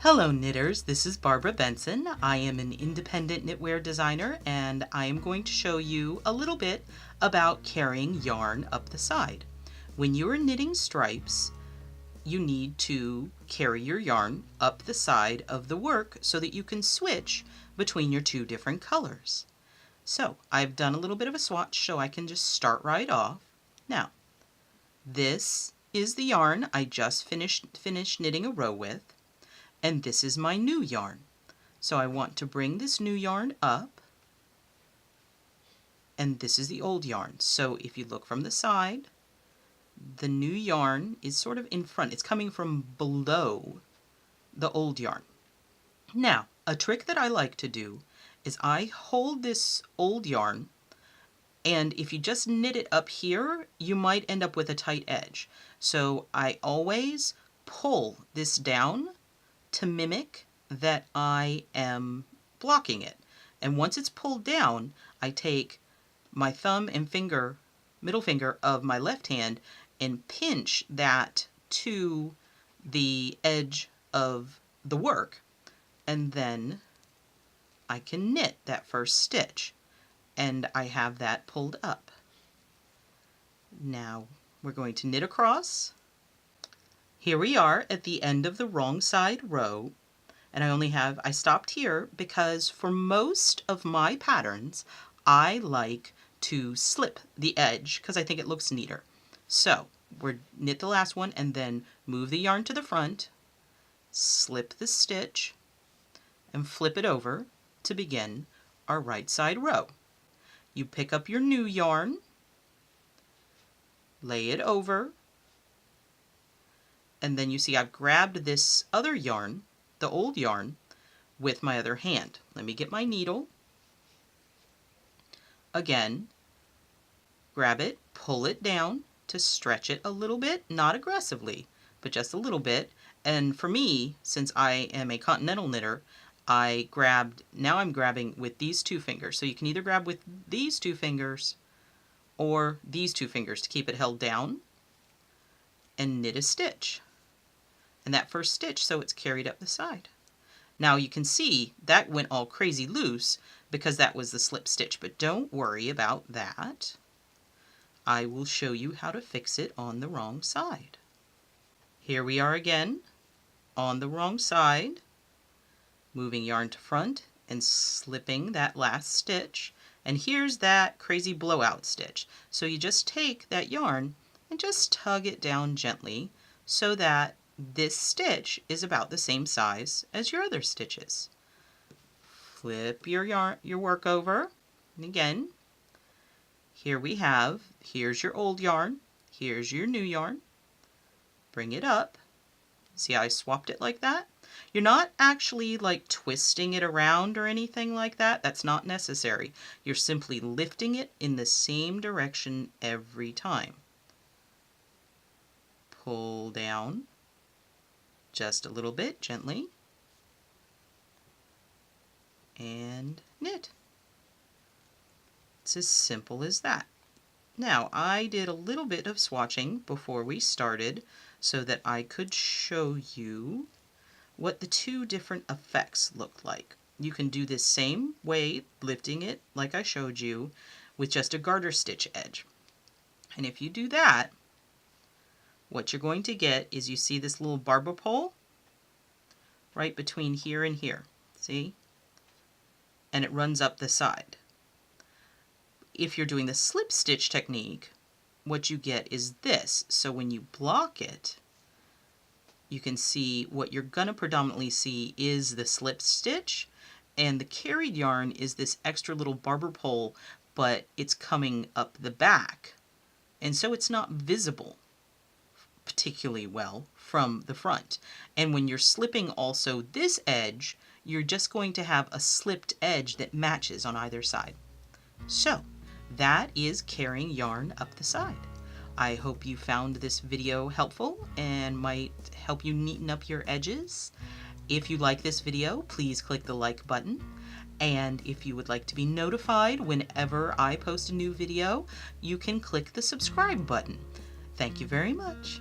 Hello knitters, this is Barbara Benson. I am an independent knitwear designer and I am going to show you a little bit about carrying yarn up the side. When you are knitting stripes, you need to carry your yarn up the side of the work so that you can switch between your two different colors. So I've done a little bit of a swatch so I can just start right off. Now, this is the yarn I just finished knitting a row with. And this is my new yarn. So I want to bring this new yarn up, and this is the old yarn. So if you look from the side, the new yarn is sort of in front. It's coming from below the old yarn. Now, a trick that I like to do is I hold this old yarn, and if you just knit it up here, you might end up with a tight edge. So I always pull this down to mimic that I am blocking it. And once it's pulled down, I take my thumb and middle finger of my left hand and pinch that to the edge of the work. And then I can knit that first stitch. And I have that pulled up. Now we're going to knit across. Here we are at the end of the wrong side row, and I stopped here because for most of my patterns, I like to slip the edge because I think it looks neater. So we're knit the last one and then move the yarn to the front, slip the stitch, and flip it over to begin our right side row. You pick up your new yarn, lay it over, and then you see I've grabbed this other yarn, the old yarn, with my other hand. Let me get my needle. Again, grab it, pull it down to stretch it a little bit, not aggressively, but just a little bit. And for me, since I am a continental knitter, now I'm grabbing with these two fingers. So you can either grab with these two fingers or these two fingers to keep it held down and knit a stitch. And that first stitch, so it's carried up the side. Now you can see that went all crazy loose because that was the slip stitch, but don't worry about that. I will show you how to fix it on the wrong side. Here we are again on the wrong side, moving yarn to front and slipping that last stitch. And here's that crazy blowout stitch. So you just take that yarn and just tug it down gently so that this stitch is about the same size as your other stitches. Flip your work over, and again, here's your old yarn, here's your new yarn. Bring it up. See how I swapped it like that? You're not actually like twisting it around or anything like that. That's not necessary. You're simply lifting it in the same direction every time. Pull down just a little bit gently and knit. It's as simple as that. Now I did a little bit of swatching before we started so that I could show you what the two different effects look like. You can do this same way, lifting it like I showed you, with just a garter stitch edge. And if you do that, what you're going to get is you see this little barber pole right between here and here. See? And it runs up the side. If you're doing the slip stitch technique, what you get is this. So when you block it, you can see what you're going to predominantly see is the slip stitch, and the carried yarn is this extra little barber pole, but it's coming up the back. And so it's not visible particularly well from the front. And when you're slipping also this edge, you're just going to have a slipped edge that matches on either side. So that is carrying yarn up the side. I hope you found this video helpful and might help you neaten up your edges. If you like this video, please click the like button. And if you would like to be notified whenever I post a new video, you can click the subscribe button. Thank you very much.